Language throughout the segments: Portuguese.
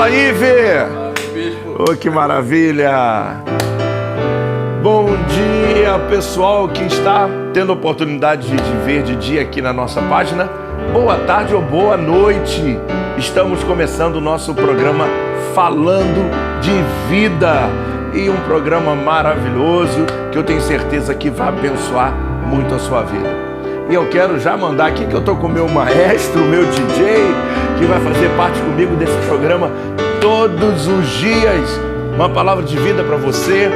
Fala, Ive! Oh, que maravilha! Bom dia, pessoal que está tendo a oportunidade de ver de dia aqui na nossa página. Boa tarde ou boa noite. Estamos começando o nosso programa Falando de Vida. E um programa maravilhoso que eu tenho certeza que vai abençoar muito a sua vida. E eu quero já mandar aqui que eu tô com o meu maestro, o meu DJ, que vai fazer parte comigo desse programa todos os dias. Uma palavra de vida para você,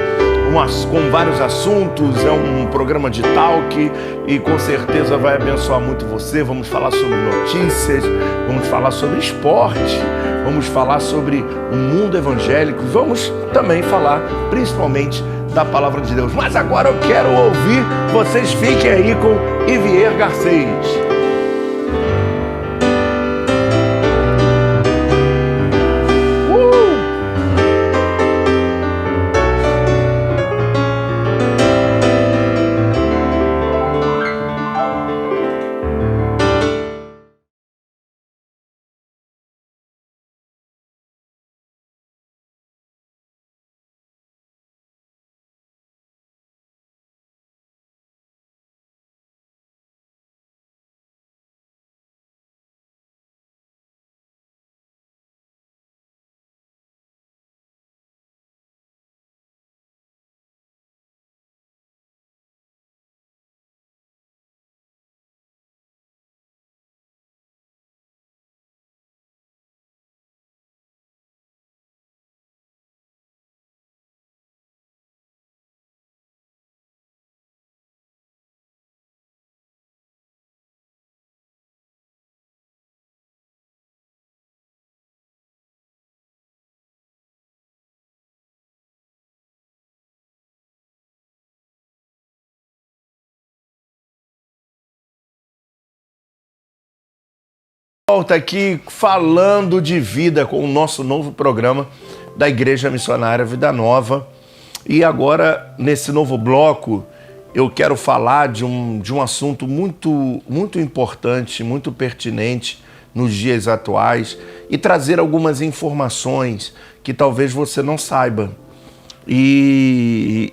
com vários assuntos. É um programa de talk e com certeza vai abençoar muito você. Vamos falar sobre notícias, vamos falar sobre esporte, vamos falar sobre o mundo evangélico, vamos também falar principalmente da palavra de Deus. Mas agora eu quero ouvir, vocês fiquem aí com Ivier Garcês. Volta aqui falando de vida com o nosso novo programa da Igreja Missionária Vida Nova. E agora, nesse novo bloco, eu quero falar de um assunto muito importante, muito pertinente nos dias atuais e trazer algumas informações que talvez você não saiba. E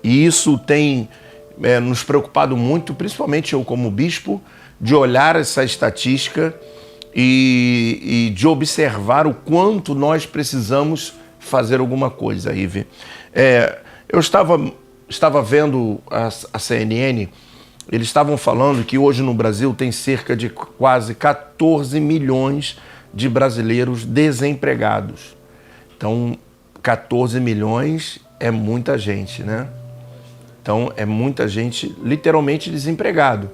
isso tem nos preocupado muito, principalmente eu como bispo, de olhar essa estatística e de observar o quanto nós precisamos fazer alguma coisa, Ive. Eu estava vendo a CNN, eles estavam falando que hoje no Brasil tem cerca de quase 14 milhões de brasileiros desempregados. Então, 14 milhões é muita gente, né? Então, é muita gente literalmente desempregado.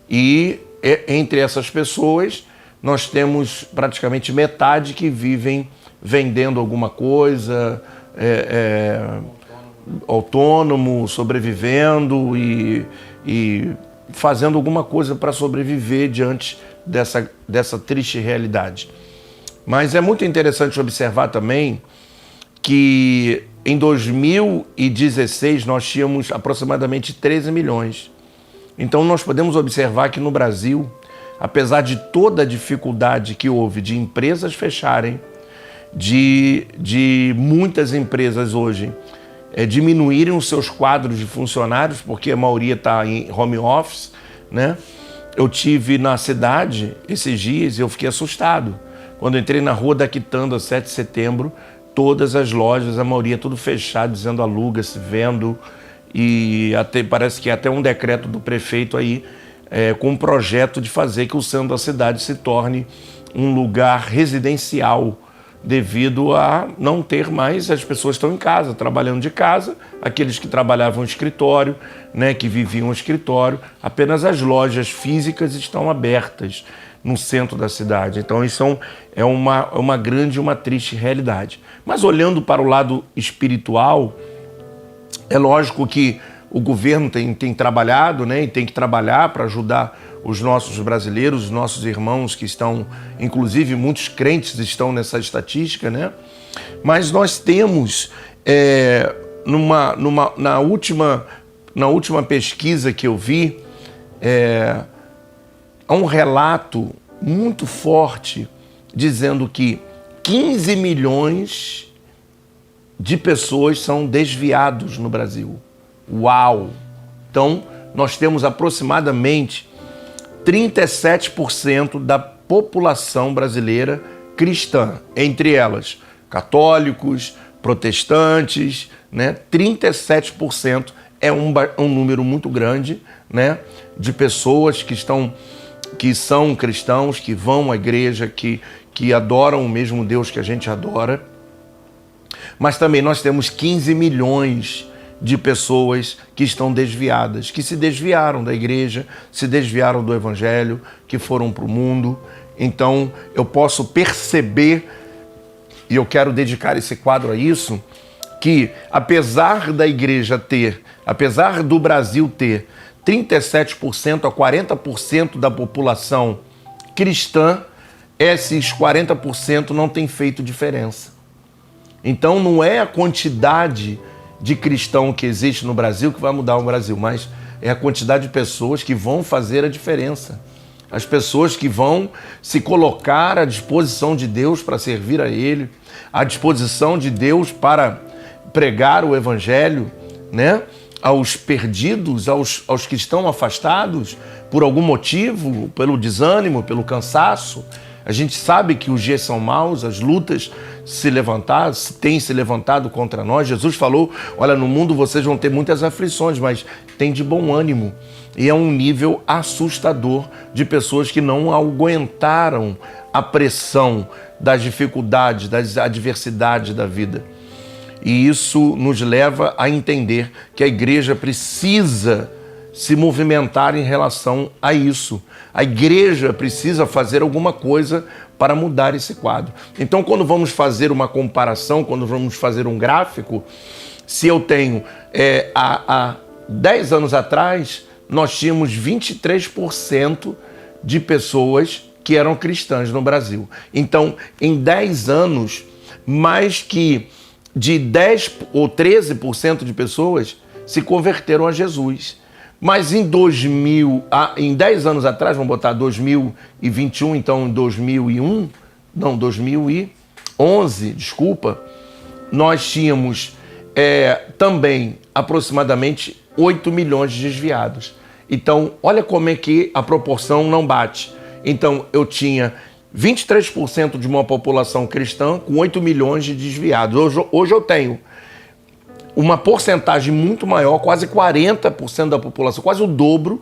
E entre essas pessoas, nós temos praticamente metade que vivem vendendo alguma coisa, autônomo, sobrevivendo e fazendo alguma coisa para sobreviver diante dessa triste realidade. Mas é muito interessante observar também que em 2016 nós tínhamos aproximadamente 13 milhões. Então nós podemos observar que no Brasil, apesar de toda a dificuldade que houve de empresas fecharem, de muitas empresas hoje diminuírem os seus quadros de funcionários, porque a maioria está em home office, né? Eu tive na cidade esses dias e eu fiquei assustado. Quando entrei na Rua da Quitanda, 7 de setembro, todas as lojas, a maioria tudo fechado, dizendo aluga-se, vendo. E parece que até um decreto do prefeito aí com um projeto de fazer que o centro da cidade se torne um lugar residencial devido a não ter mais, as pessoas estão em casa, trabalhando de casa, aqueles que trabalhavam no escritório, né, que viviam no escritório, apenas as lojas físicas estão abertas no centro da cidade. Então isso é uma grande, uma triste realidade. Mas olhando para o lado espiritual, é lógico que o governo tem trabalhado, né, e tem que trabalhar para ajudar os nossos brasileiros, os nossos irmãos que estão, inclusive muitos crentes estão nessa estatística, né? Mas nós temos, na última pesquisa que eu vi, há um relato muito forte dizendo que 15 milhões de pessoas são desviados no Brasil. Uau! Então, nós temos aproximadamente 37% da população brasileira cristã, entre elas católicos, protestantes, né? 37% é um número muito grande, né? De pessoas que são cristãos, que vão à igreja, que adoram o mesmo Deus que a gente adora. Mas também nós temos 15 milhões de pessoas que estão desviadas, que se desviaram da igreja, se desviaram do evangelho, que foram para o mundo. Então eu posso perceber, e eu quero dedicar esse quadro a isso, que apesar do Brasil ter 37% a 40% da população cristã, esses 40% não tem feito diferença. Então não é a quantidade de cristão que existe no Brasil que vai mudar o Brasil, mas é a quantidade de pessoas que vão fazer a diferença. As pessoas que vão se colocar à disposição de Deus para servir a Ele, à disposição de Deus para pregar o Evangelho, né? Aos perdidos, aos que estão afastados por algum motivo, pelo desânimo, pelo cansaço. A gente sabe que os dias são maus, as lutas têm se levantado contra nós. Jesus falou, olha, no mundo vocês vão ter muitas aflições, mas tem de bom ânimo. E é um nível assustador de pessoas que não aguentaram a pressão das dificuldades, das adversidades da vida. E isso nos leva a entender que a igreja precisa se movimentar em relação a isso. A igreja precisa fazer alguma coisa para mudar esse quadro. Então, quando vamos fazer uma comparação, quando vamos fazer um gráfico, se eu tenho há 10 anos atrás, nós tínhamos 23% de pessoas que eram cristãs no Brasil. Então, em 10 anos, mais que de 10 ou 13% de pessoas se converteram a Jesus. Mas em 10 anos atrás, vamos botar 2021, então em 2011, desculpa, nós tínhamos também aproximadamente 8 milhões de desviados. Então, olha como é que a proporção não bate. Então, eu tinha 23% de uma população cristã com 8 milhões de desviados. Hoje eu tenho uma porcentagem muito maior, quase 40% da população, quase o dobro,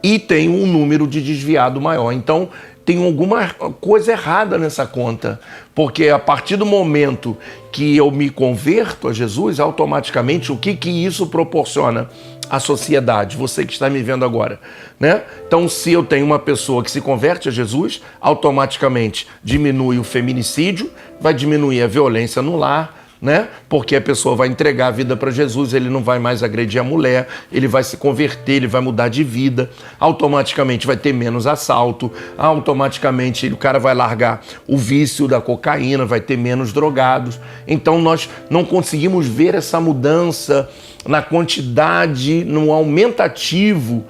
e tem um número de desviado maior. Então, tem alguma coisa errada nessa conta, porque a partir do momento que eu me converto a Jesus, automaticamente, o que isso proporciona à sociedade? Você que está me vendo agora, né? Então, se eu tenho uma pessoa que se converte a Jesus, automaticamente diminui o feminicídio, vai diminuir a violência no lar, né? Porque a pessoa vai entregar a vida para Jesus, ele não vai mais agredir a mulher, ele vai se converter, ele vai mudar de vida, automaticamente vai ter menos assalto, automaticamente o cara vai largar o vício da cocaína, vai ter menos drogados. Então nós não conseguimos ver essa mudança na quantidade, no aumentativo,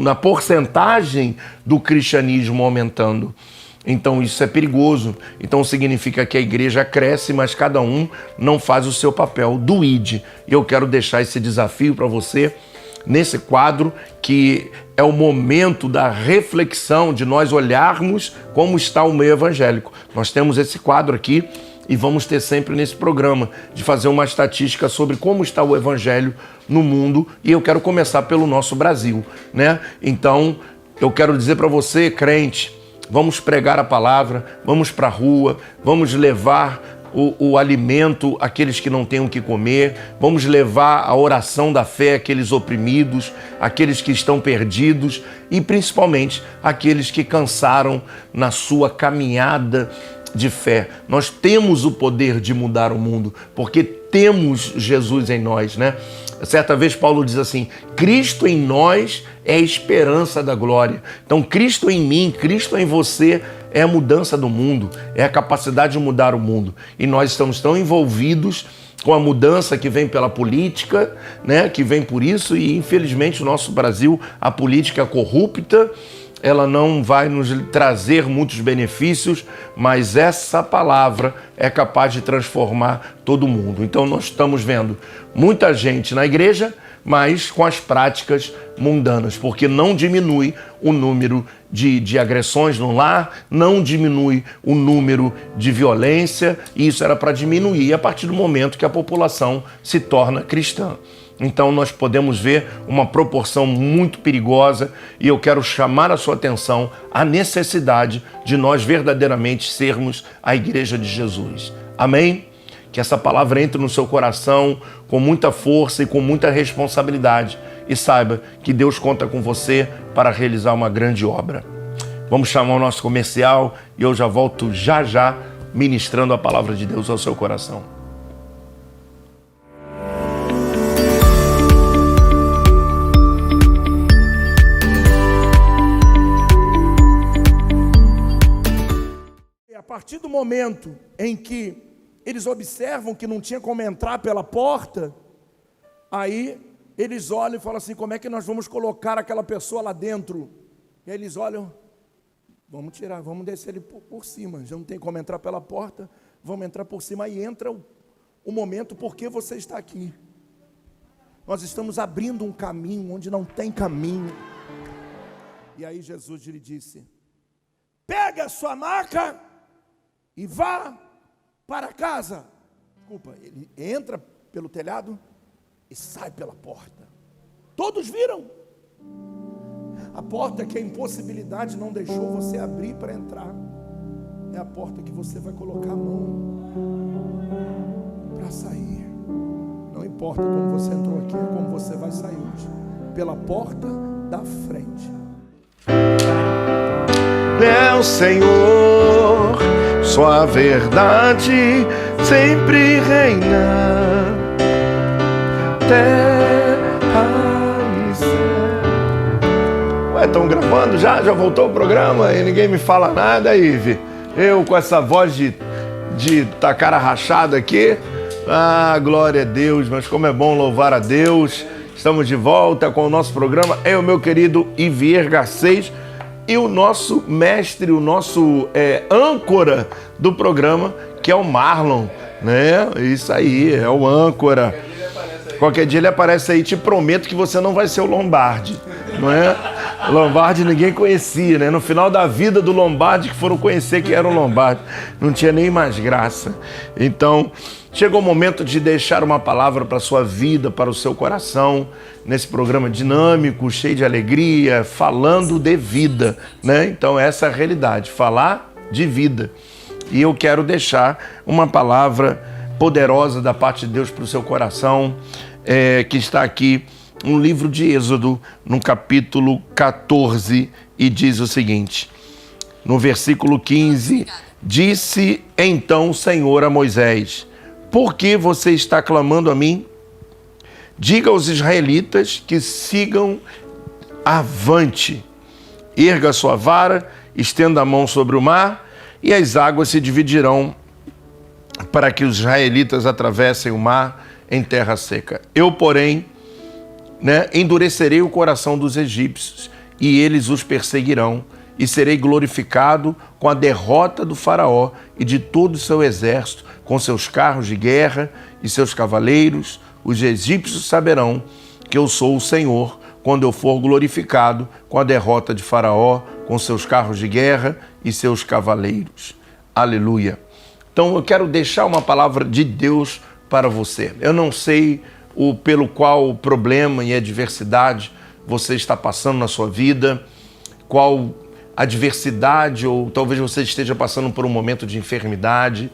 na porcentagem do cristianismo aumentando. Então isso é perigoso. Então significa que a igreja cresce, mas cada um não faz o seu papel do ID. E eu quero deixar esse desafio para você nesse quadro, que é o momento da reflexão, de nós olharmos como está o meio evangélico. Nós temos esse quadro aqui e vamos ter sempre nesse programa de fazer uma estatística sobre como está o evangelho no mundo. E eu quero começar pelo nosso Brasil, né? Então eu quero dizer para você, crente, vamos pregar a palavra, vamos para a rua, vamos levar o alimento àqueles que não têm o que comer, vamos levar a oração da fé àqueles oprimidos, àqueles que estão perdidos e principalmente àqueles que cansaram na sua caminhada de fé. Nós temos o poder de mudar o mundo, porque temos Jesus em nós, né? Certa vez Paulo diz assim, Cristo em nós é a esperança da glória. Então Cristo em mim, Cristo em você é a mudança do mundo, é a capacidade de mudar o mundo. E nós estamos tão envolvidos com a mudança que vem pela política, né? Que vem por isso, e infelizmente o nosso Brasil, a política é corrupta, ela não vai nos trazer muitos benefícios, mas essa palavra é capaz de transformar todo mundo. Então nós estamos vendo muita gente na igreja, mas com as práticas mundanas, porque não diminui o número de agressões no lar, não diminui o número de violência, e isso era para diminuir a partir do momento que a população se torna cristã. Então nós podemos ver uma proporção muito perigosa, e eu quero chamar a sua atenção à necessidade de nós verdadeiramente sermos a igreja de Jesus. Amém? Que essa palavra entre no seu coração com muita força e com muita responsabilidade, e saiba que Deus conta com você para realizar uma grande obra. Vamos chamar o nosso comercial e eu já volto já ministrando a palavra de Deus ao seu coração. A partir do momento em que eles observam que não tinha como entrar pela porta, aí eles olham e falam assim: como é que nós vamos colocar aquela pessoa lá dentro? E aí eles olham: vamos tirar, vamos descer ele por cima, já não tem como entrar pela porta, vamos entrar por cima. Aí entra o momento: por que você está aqui? Nós estamos abrindo um caminho onde não tem caminho. E aí Jesus lhe disse: pega a sua maca e vá para casa. Desculpa, ele entra pelo telhado e sai pela porta. Todos viram. A porta que a impossibilidade não deixou você abrir para entrar, é a porta que você vai colocar a mão para sair. Não importa como você entrou aqui, é como você vai sair hoje, pela porta da frente. É o Senhor, sua verdade sempre reina, terra e céu. Ué, estão gravando já? Já voltou o programa e ninguém me fala nada, Ive? Eu com essa voz de tacara rachada aqui. Ah, glória a Deus, mas como é bom louvar a Deus. Estamos de volta com o nosso programa. É o meu querido Ivier Garcês e o nosso mestre, o nosso âncora do programa, que é o Marlon, né? Isso aí, é o âncora. Qualquer dia ele aparece aí, te prometo que você não vai ser o Lombardi, não é? Lombardi ninguém conhecia, né? No final da vida do Lombardi que foram conhecer que era o Lombardi. Não tinha nem mais graça. Então, chegou o momento de deixar uma palavra para a sua vida, para o seu coração, nesse programa dinâmico, cheio de alegria, falando de vida, né? Então, essa é a realidade, falar de vida. E eu quero deixar uma palavra poderosa da parte de Deus para o seu coração, que está aqui no livro de Êxodo, no capítulo 14, e diz o seguinte, no versículo 15, disse então o Senhor a Moisés: por que você está clamando a mim? Diga aos israelitas que sigam avante. Erga a sua vara, estenda a mão sobre o mar, e as águas se dividirão para que os israelitas atravessem o mar em terra seca. Eu, porém, endurecerei o coração dos egípcios, e eles os perseguirão, e serei glorificado com a derrota do faraó e de todo o seu exército, com seus carros de guerra e seus cavaleiros. Os egípcios saberão que eu sou o Senhor, quando eu for glorificado com a derrota de faraó, com seus carros de guerra e seus cavaleiros. Aleluia. Então eu quero deixar uma palavra de Deus para você. Eu não sei pelo qual problema e adversidade você está passando na sua vida, qual adversidade, ou talvez você esteja passando por um momento de enfermidade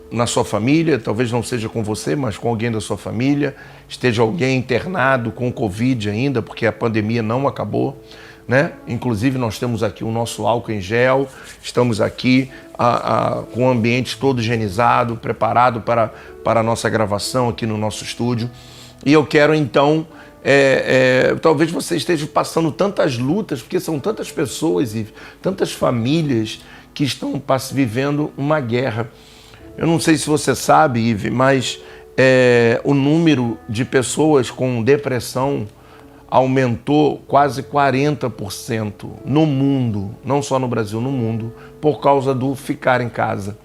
na sua família, talvez não seja com você, mas com alguém da sua família, esteja alguém internado com Covid ainda, porque a pandemia não acabou, né? Inclusive nós temos aqui o nosso álcool em gel, estamos aqui com o ambiente todo higienizado, preparado para a nossa gravação aqui no nosso estúdio. E eu quero então, talvez você esteja passando tantas lutas, porque são tantas pessoas e tantas famílias que estão vivendo uma guerra. Eu não sei se você sabe, Ive, mas o número de pessoas com depressão aumentou quase 40% no mundo, não só no Brasil, no mundo, por causa do ficar em casa,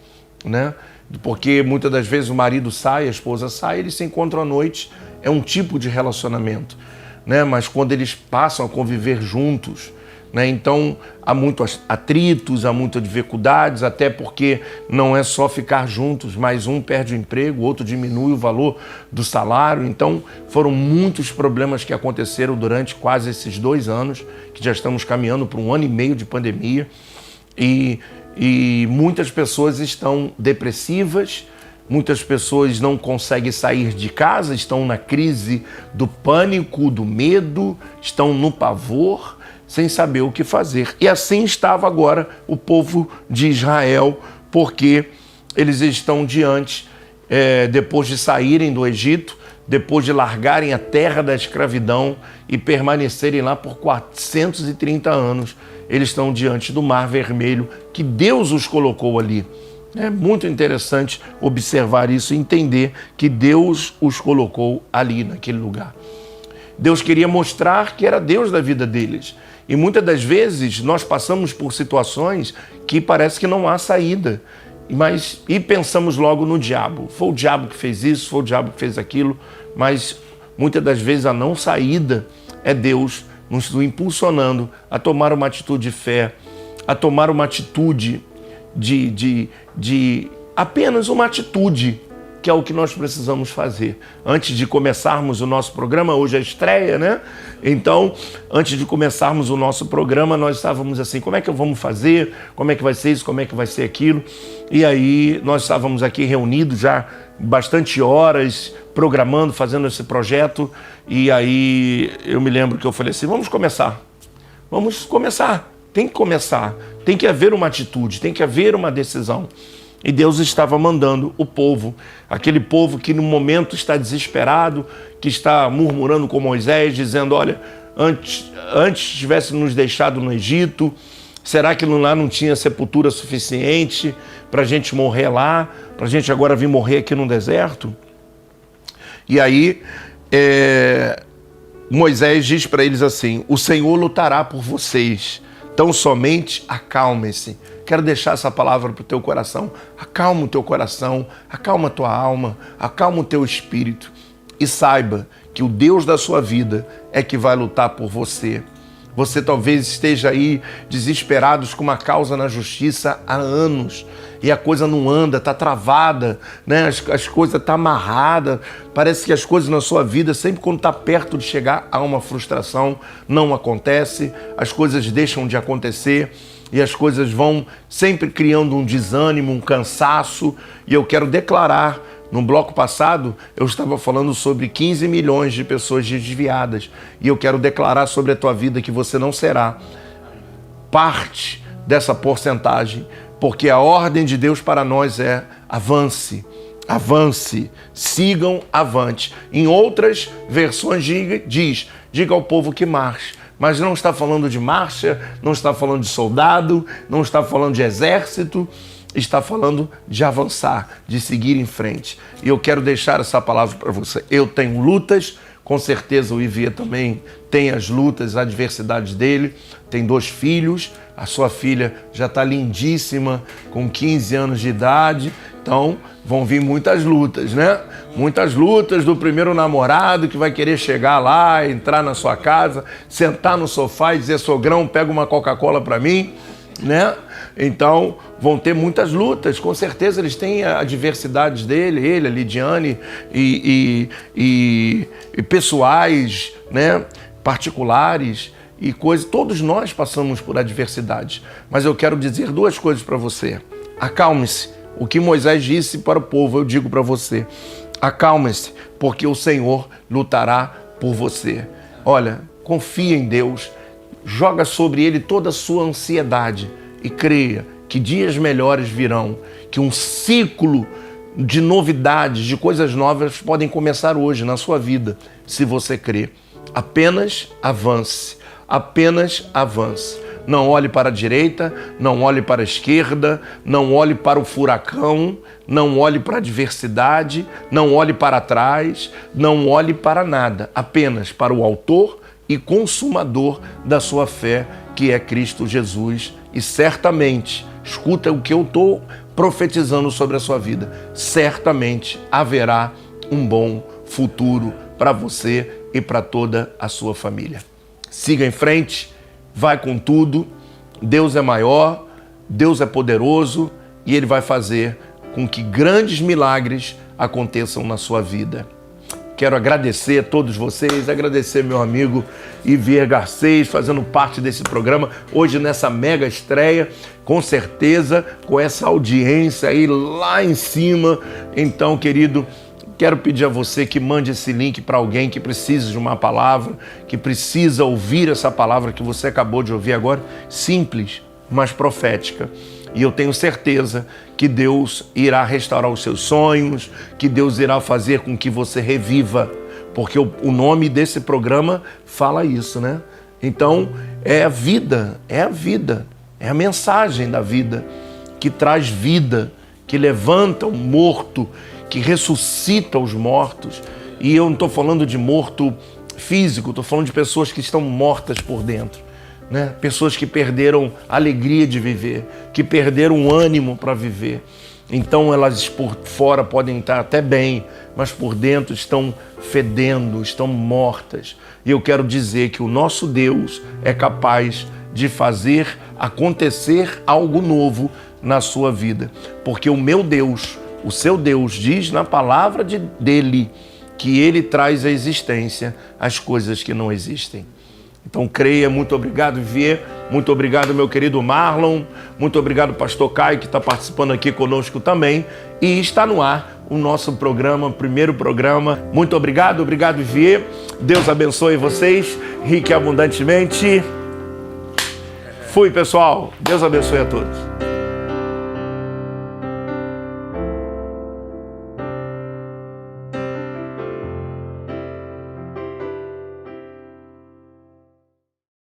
né? Porque muitas das vezes o marido sai, a esposa sai, eles se encontram à noite, é um tipo de relacionamento, né? Mas quando eles passam a conviver juntos, né? Então há muitos atritos, há muitas dificuldades, até porque não é só ficar juntos, mas um perde o emprego, o outro diminui o valor do salário. Então foram muitos problemas que aconteceram durante quase esses 2 anos, que já estamos caminhando para 1 ano e meio de pandemia, e muitas pessoas estão depressivas, muitas pessoas não conseguem sair de casa, estão na crise do pânico, do medo, estão no pavor, sem saber o que fazer. E assim estava agora o povo de Israel, porque eles estão diante, depois de saírem do Egito, depois de largarem a terra da escravidão e permanecerem lá por 430 anos, eles estão diante do Mar Vermelho, que Deus os colocou ali. É muito interessante observar isso e entender que Deus os colocou ali, naquele lugar. Deus queria mostrar que era Deus da vida deles. E muitas das vezes nós passamos por situações que parece que não há saída. E pensamos logo no diabo. Foi o diabo que fez isso, foi o diabo que fez aquilo. Mas muitas das vezes a não saída é Deus nos impulsionando a tomar uma atitude de fé, a tomar uma atitude de apenas uma atitude, que é o que nós precisamos fazer. Antes de começarmos o nosso programa, hoje é a estreia, né? Então, antes de começarmos o nosso programa, nós estávamos assim, como é que vamos fazer? Como é que vai ser isso? Como é que vai ser aquilo? E aí, nós estávamos aqui reunidos já bastante horas, programando, fazendo esse projeto, e aí eu me lembro que eu falei assim, vamos começar, tem que começar, tem que haver uma atitude, tem que haver uma decisão. E Deus estava mandando o povo, aquele povo que no momento está desesperado, que está murmurando com Moisés, dizendo, olha, antes tivesse nos deixado no Egito, será que lá não tinha sepultura suficiente para a gente morrer lá, para a gente agora vir morrer aqui no deserto? E aí Moisés diz para eles assim, o Senhor lutará por vocês, tão somente acalmem-se. Quero deixar essa palavra para o teu coração. Acalma o teu coração, acalma a tua alma, acalma o teu espírito e saiba que o Deus da sua vida é que vai lutar por você. Você talvez esteja aí desesperados com uma causa na justiça há anos e a coisa não anda, está travada, né? As coisas estão amarradas, parece que as coisas na sua vida, sempre quando está perto de chegar a uma frustração, não acontece, as coisas deixam de acontecer e as coisas vão sempre criando um desânimo, um cansaço. E eu quero declarar, no bloco passado, eu estava falando sobre 15 milhões de pessoas desviadas. E eu quero declarar sobre a tua vida que você não será parte dessa porcentagem, porque a ordem de Deus para nós é avance, avance, sigam avante. Em outras versões diz, diga ao povo que marche. Mas não está falando de marcha, não está falando de soldado, não está falando de exército, está falando de avançar, de seguir em frente. E eu quero deixar essa palavra para você. Eu tenho lutas, com certeza o Ivia também tem as lutas, as adversidades dele, tem 2 filhos, a sua filha já está lindíssima, com 15 anos de idade, então vão vir muitas lutas, né? Muitas lutas do primeiro namorado que vai querer chegar lá, entrar na sua casa, sentar no sofá e dizer, sogrão, pega uma Coca-Cola para mim, né? Então vão ter muitas lutas, com certeza eles têm a adversidade dele, ele, a Lidiane e pessoais, né? Particulares e coisas, todos nós passamos por adversidades, mas eu quero dizer 2 coisas para você. Acalme-se. O que Moisés disse para o povo, eu digo para você. Acalme-se, porque o Senhor lutará por você. Olha, confia em Deus, joga sobre Ele toda a sua ansiedade e creia que dias melhores virão, que um ciclo de novidades, de coisas novas podem começar hoje na sua vida, se você crer. Apenas avance, apenas avance. Não olhe para a direita, não olhe para a esquerda, não olhe para o furacão, não olhe para a adversidade, não olhe para trás, não olhe para nada, apenas para o autor e consumador da sua fé, que é Cristo Jesus. E certamente, escuta o que eu estou profetizando sobre a sua vida, certamente haverá um bom futuro para você e para toda a sua família. Siga em frente, vai com tudo. Deus é maior, Deus é poderoso e Ele vai fazer com que grandes milagres aconteçam na sua vida. Quero agradecer a todos vocês, agradecer meu amigo Ivier Garcês, fazendo parte desse programa, hoje nessa mega estreia, com certeza, com essa audiência aí lá em cima. Então, querido, quero pedir a você que mande esse link para alguém que precisa de uma palavra, que precisa ouvir essa palavra que você acabou de ouvir agora, simples, mas profética. E eu tenho certeza que Deus irá restaurar os seus sonhos, que Deus irá fazer com que você reviva, porque o nome desse programa fala isso, né? Então, é a vida, é a mensagem da vida, que traz vida, que levanta o morto, que ressuscita os mortos. E eu não estou falando de morto físico, estou falando de pessoas que estão mortas por dentro. Né? Pessoas que perderam a alegria de viver, que perderam o ânimo para viver. Então elas por fora podem estar até bem, mas por dentro estão fedendo, estão mortas. E eu quero dizer que o nosso Deus é capaz de fazer acontecer algo novo na sua vida. Porque o meu Deus, o seu Deus, diz na palavra dele que ele traz à existência as coisas que não existem. Então creia, muito obrigado, Ivier, muito obrigado, meu querido Marlon, muito obrigado, pastor Caio, que está participando aqui conosco também, e está no ar o nosso programa, primeiro programa. Muito obrigado, Ivier, Deus abençoe vocês, rique e abundantemente. Fui, pessoal, Deus abençoe a todos.